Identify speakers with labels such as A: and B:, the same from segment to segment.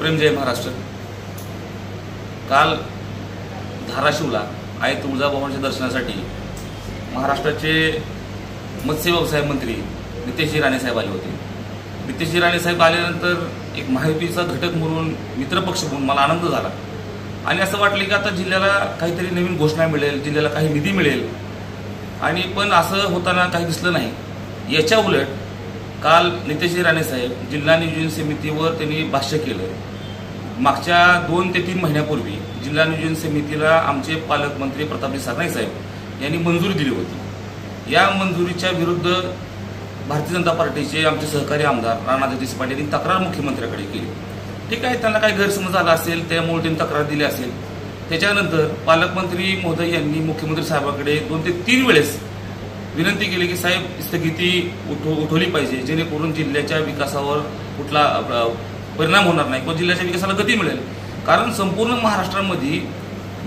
A: सप्रेम जय महाराष्ट्र। काल धाराशिवला आई तुळजाभवानीच्या दर्शनासाठी महाराष्ट्राचे मत्स्य व्यवसाय मंत्री नितेश राणे साहेब आले होते। नितेश राणे साहेब आल्यानंतर एक महायुतीचा घटक म्हणून मित्रपक्ष म्हणून मला आनंद झाला आणि असं वाटलं की आता जिल्ह्याला काहीतरी नवीन घोषणा मिळेल, जिल्ह्याला काही निधी मिळेल, आणि पण असं होताना काही दिसलं नाही। याच्या उलट काल नितेश राणे साहेब जिल्हा नियोजन समितीवर त्यांनी भाष्य केलं। मागच्या 2 ते 3 महिन्यापूर्वी जिल्हा नियोजन समितीला आमचे पालकमंत्री प्रतापजी सरनाईक साहेब यांनी मंजुरी दिली होती। या मंजुरीच्या विरुद्ध भारतीय जनता पार्टीचे आमचे सहकारी आमदार राणा जगदीश पाटील यांनी तक्रार मुख्यमंत्र्यांकडे केली। ठीक आहे, त्यांना काही गैरसमज झाला असेल, त्यामुळे त्यांनी तक्रार दिली असेल। त्याच्यानंतर पालकमंत्री महोदय यांनी मुख्यमंत्री साहेबांकडे 2 ते 3 वेळेस विनंती केली की साहेब स्थगिती उठवली पाहिजे, जेणेकरून जिल्ह्याच्या विकासावर कुठला परिणाम होणार नाही किंवा जिल्ह्याच्या विकासाला गती मिळेल। कारण संपूर्ण महाराष्ट्रामध्ये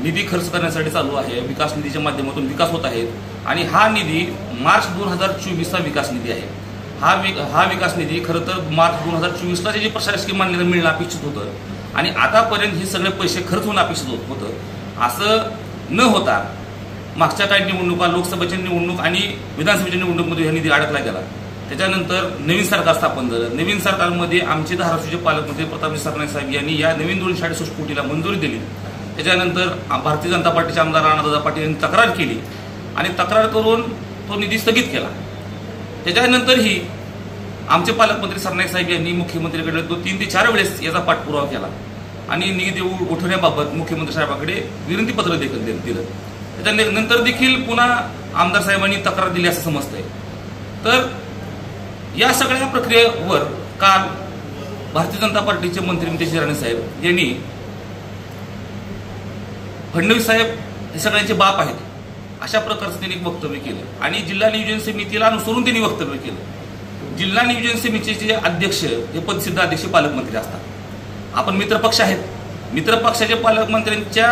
A: निधी खर्च करण्यासाठी चालू आहे, विकास निधीच्या माध्यमातून विकास होत आहेत आणि हा निधी मार्च 2024चा विकास निधी आहे। हा विकास निधी खरं तर मार्च 2024ला जी प्रशासकीय मान्यता मिळणं अपेक्षित होतं आणि आतापर्यंत हे सगळे पैसे खर्च होणं अपेक्षित होतं। असं न होता मागच्या काही निवडणुका, लोकसभेच्या निवडणूक आणि विधानसभेच्या निवडणुकीमध्ये हा निधी अडकला गेला। त्याच्यानंतर नवीन सरकार स्थापन झालं। नवीन सरकारमध्ये आमचे धाराशिवचे पालकमंत्री प्रतापजी सरनाईक साहेब यांनी या नवीन 266 कोटीला मंजुरी दिली। त्याच्यानंतर भारतीय जनता पार्टीचे आमदार राणादादा पाटील यांनी तक्रार केली आणि तक्रार करून तो निधी स्थगित केला। त्याच्यानंतरही आमचे पालकमंत्री सरनाईक साहेब यांनी मुख्यमंत्र्यांकडे 3 ते 4 वेळेस याचा पाठपुरावा केला आणि निधी उठवण्याबाबत मुख्यमंत्री साहेबांकडे विनंतीपत्र देखील दिलं। त्याच्यानंतर देखील पुन्हा आमदार साहेबांनी तक्रार दिली असं समजतंय। तर या सगळ्या प्रक्रियेवर काल भारतीय जनता पार्टीचे मंत्री नितेश राणे साहेब यांनी फडणवीस साहेब हे सगळ्यांचे बाप आहेत अशा प्रकारचं त्यांनी वक्तव्य केलं आणि जिल्हा नियोजन समितीला अनुसरून त्यांनी वक्तव्य केलं। जिल्हा नियोजन समितीचे अध्यक्ष हे पदसिद्ध अध्यक्ष पालकमंत्री असतात। आपण मित्रपक्ष आहेत, मित्रपक्षाच्या पालकमंत्र्यांच्या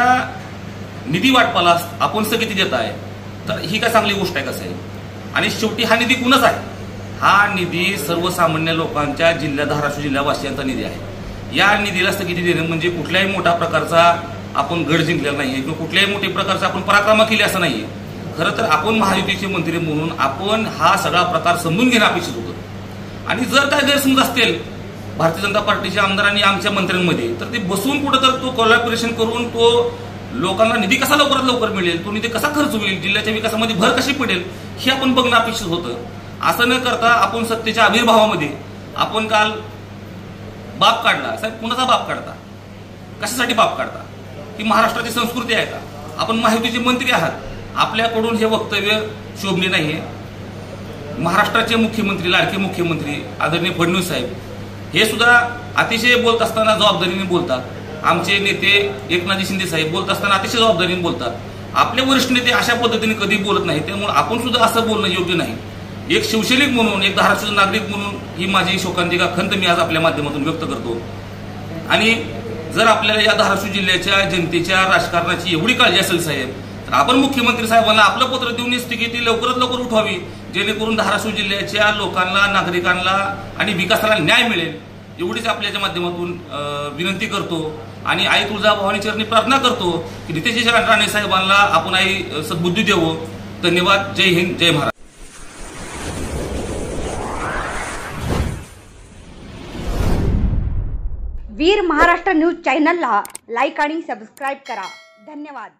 A: निधी वाटपाला आपण स्थगिती देत आहे, तर ही काय चांगली गोष्ट आहे? कसं आहे? आणि शेवटी हा निधी कुणाचा आहे? हा निधी सर्वसामान्य लोकांच्या धाराशिव जिल्हावासियांचा निधी आहे। या निधीला स्थगिती देणं म्हणजे कुठल्याही मोठ्या प्रकारचा आपण गड जिंकलेला नाहीये किंवा कुठल्याही मोठ्या प्रकारचा आपण पराक्रम केले असं नाहीये। खरं तर आपण महायुतीचे मंत्री म्हणून आपण हा सगळा प्रकार समजून घेणं अपेक्षित होतं आणि जर काय गैरसमज असतील भारतीय जनता पार्टीच्या आमदारांनी आमच्या मंत्र्यांमध्ये, तर ते बसून कुठं तर तो कोलॅबोरेशन करून तो लोकांना निधी कसा लवकरात लवकर मिळेल, तो निधी कसा खर्च होईल, जिल्ह्याच्या विकासामध्ये भर कशी पडेल हे आपण बघणं अपेक्षित होतं। असं न करता आपण सत्तेच्या आविर्भावामध्ये आपण काल बाप काढला। साहेब, कुणाचा बाप काढता? कशासाठी बाप काढता? ही महाराष्ट्राची संस्कृती आहे का? आपण महायुतीचे मंत्री आहात, आपल्याकडून हे वक्तव्य शोभले नाहीये। महाराष्ट्राचे मुख्यमंत्री, लाडके मुख्यमंत्री आदरणीय फडणवीस साहेब हे सुद्धा अतिशय बोलत असताना जबाबदारीने बोलतात। आमचे नेते एकनाथजी शिंदे साहेब बोलत असताना अतिशय जबाबदारीने बोलतात। आपले वरिष्ठ नेते अशा पद्धतीने कधी बोलत नाही, त्यामुळे आपण सुद्धा असं बोलणं योग्य नाही। एक शिवसैनिक म्हणून, एक धाराशिवचा नागरिक म्हणून ही माझी शोकांतिका खंत मी आज आपल्या माध्यमातून व्यक्त करतो। आणि जर आपल्याला या धाराशिव जिल्ह्याच्या जनतेच्या राजकारणाची एवढी काळजी असेल साहेब, तर आपण मुख्यमंत्री साहेबांना आपलं पत्र देऊन स्थगिती लवकरात लवकर उठवावी, जेणेकरून धाराशिव जिल्ह्याच्या लोकांना, नागरिकांना आणि विकासाला न्याय मिळेल, एवढीच आपल्याच्या माध्यमातून विनंती करतो। आणि आई तुळजाभवानी चरणी प्रार्थना करतो की नितेश राणे साहेबांना आपण आई सद्बुद्धी देवो। धन्यवाद। जय हिंद, जय महाराष्ट्र।
B: वीर महाराष्ट्र न्यूज चॅनलला लाईक आणि सबस्क्राईब करा। धन्यवाद।